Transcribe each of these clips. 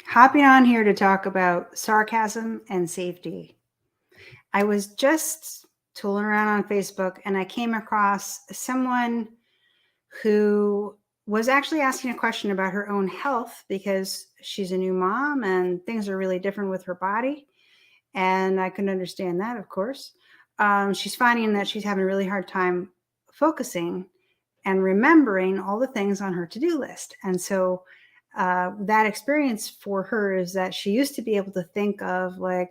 Hopping on here to talk about sarcasm and safety. I was just tooling around on Facebook and I came across someone who was actually asking a question about her own health because she's a new mom and things are really different with her body. And I can understand that, of course. She's finding that she's having a really hard time focusing and remembering all the things on her to-do list. And so that experience for her is that she used to be able to think of like,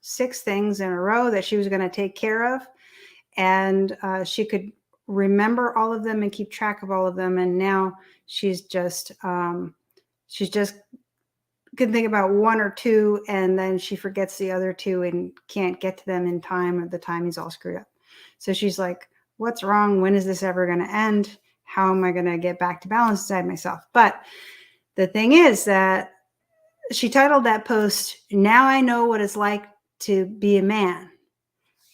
6 things in a row that she was going to take care of. And she could remember all of them and keep track of all of them. And now she's just can think about one or two, and then she forgets the other two and can't get to them in time, or the timing's all screwed up. So she's like, what's wrong? When is this ever going to end? How am I going to get back to balance inside myself? But the thing is that she titled that post, "Now I Know What It's Like to Be a Man."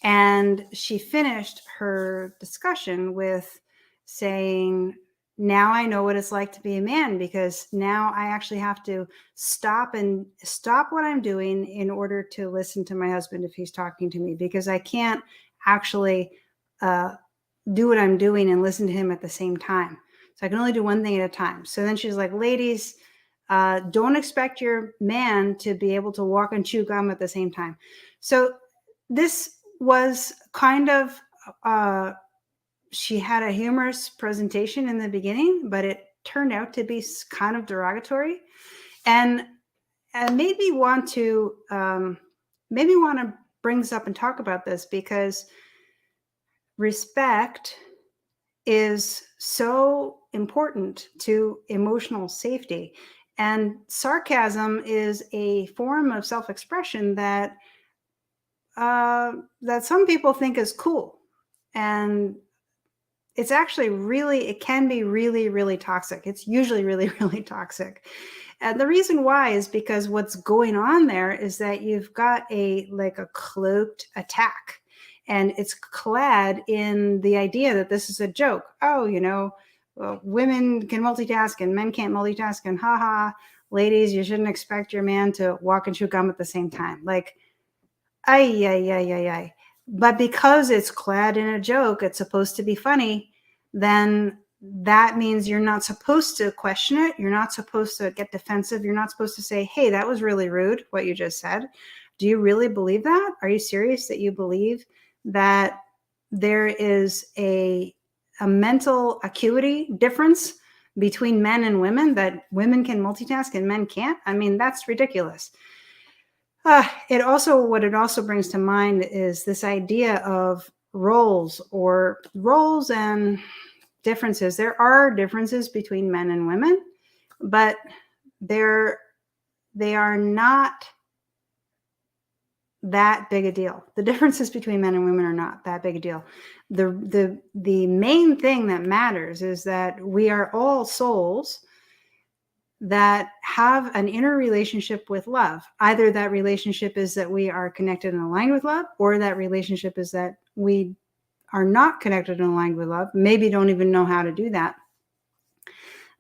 And she finished her discussion with saying, now I know what it's like to be a man, because now I actually have to stop what I'm doing in order to listen to my husband if he's talking to me, because I can't actually do what I'm doing and listen to him at the same time. So I can only do one thing at a time. So then she's like, ladies, don't expect your man to be able to walk and chew gum at the same time. So this was kind of, she had a humorous presentation in the beginning, but it turned out to be kind of derogatory, and made me want to bring this up and talk about this, because respect is so important to emotional safety. And sarcasm is a form of self-expression that some people think is cool. And it's actually it can be really, really toxic. It's usually really, really toxic. And the reason why is because what's going on there is that you've got a cloaked attack, and it's clad in the idea that this is a joke. Oh, well, women can multitask and men can't multitask, and haha, ladies, you shouldn't expect your man to walk and chew gum at the same time. Like, ay. But because it's clad in a joke, it's supposed to be funny, then that means you're not supposed to question it. You're not supposed to get defensive. You're not supposed to say, hey, that was really rude, what you just said. Do you really believe that? Are you serious that you believe that there is a mental acuity difference between men and women, that women can multitask and men can't? I mean, that's ridiculous. What it also brings to mind is this idea of roles and differences. There are differences between men and women, but they are not that big a deal. The differences between men and women are not that big a deal. The main thing that matters is that we are all souls that have an inner relationship with love. Either that relationship is that we are connected and aligned with love, or that relationship is that we are not connected and aligned with love, maybe don't even know how to do that.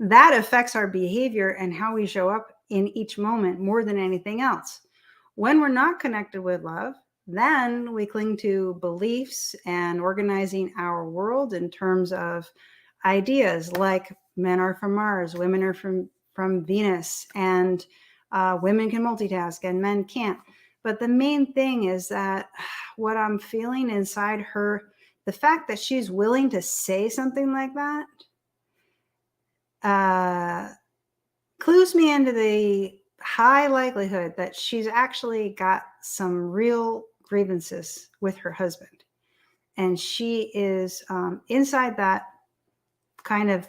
That affects our behavior and how we show up in each moment more than anything else. When we're not connected with love, then we cling to beliefs and organizing our world in terms of ideas like men are from Mars, women are from Venus, and women can multitask and men can't. But the main thing is that what I'm feeling inside her, the fact that she's willing to say something like that, clues me into the high likelihood that she's actually got some real grievances with her husband. And she is inside that kind of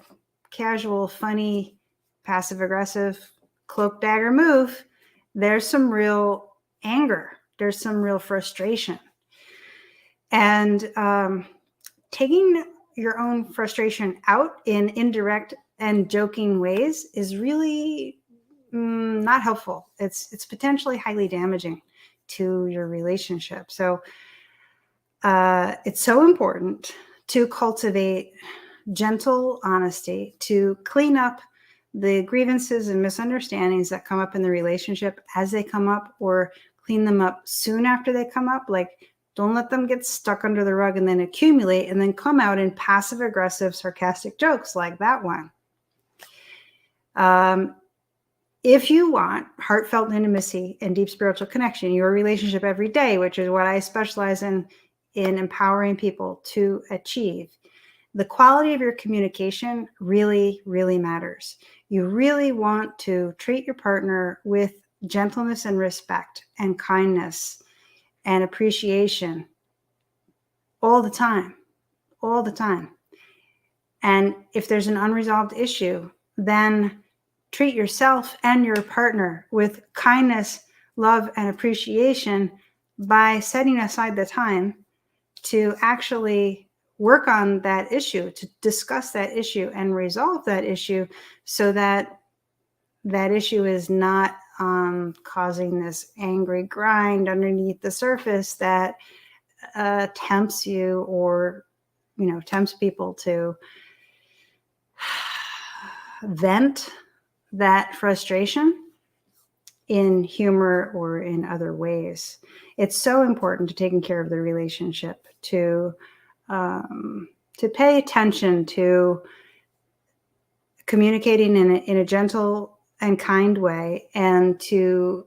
casual, funny, passive-aggressive cloak dagger move. There's some real anger. There's some real frustration. And taking your own frustration out in indirect and joking ways is really not helpful. It's potentially highly damaging to your relationship. So it's so important to cultivate gentle honesty, to clean up the grievances and misunderstandings that come up in the relationship as they come up, or clean them up soon after they come up. Like, don't let them get stuck under the rug and then accumulate and then come out in passive aggressive, sarcastic jokes like that one. If you want heartfelt intimacy and deep spiritual connection in your relationship every day, which is what I specialize in empowering people to achieve, the quality of your communication really, really matters. You really want to treat your partner with gentleness and respect and kindness and appreciation all the time, all the time. And if there's an unresolved issue, then treat yourself and your partner with kindness, love, and appreciation by setting aside the time to actually work on that issue, to discuss that issue and resolve that issue, so that that issue is not causing this angry grind underneath the surface that tempts you, or, you know, tempts people to vent that frustration in humor or in other ways. It's so important to taking care of the relationship, to pay attention to communicating in a gentle and kind way, and to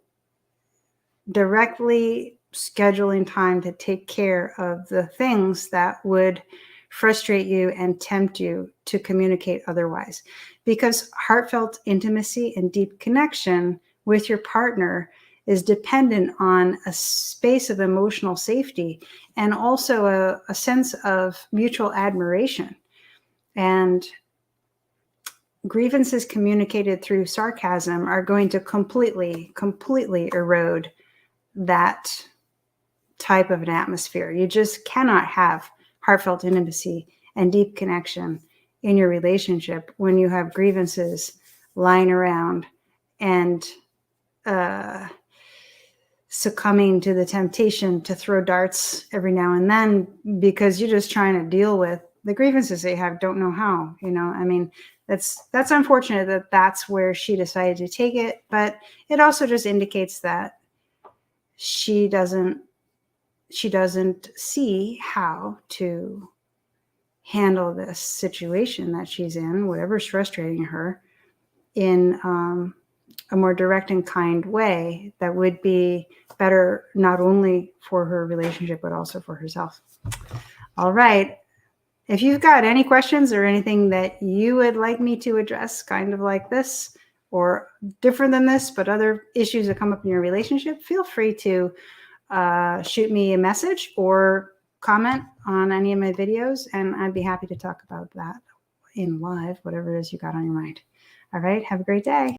directly scheduling time to take care of the things that would frustrate you and tempt you to communicate otherwise. Because heartfelt intimacy and deep connection with your partner is dependent on a space of emotional safety, and also a sense of mutual admiration. And grievances communicated through sarcasm are going to completely erode that type of an atmosphere. You just cannot have heartfelt intimacy and deep connection in your relationship when you have grievances lying around and succumbing to the temptation to throw darts every now and then because you're just trying to deal with the grievances they have, don't know how, you know. I mean, that's unfortunate that that's where she decided to take it, but it also just indicates that she doesn't see how to handle this situation that she's in, whatever's frustrating her, in a more direct and kind way that would be better not only for her relationship but also for herself. All right. If you've got any questions or anything that you would like me to address, kind of like this or different than this, but other issues that come up in your relationship, feel free to shoot me a message or comment on any of my videos, and I'd be happy to talk about that in live, whatever it is you got on your mind. All right. Have a great day.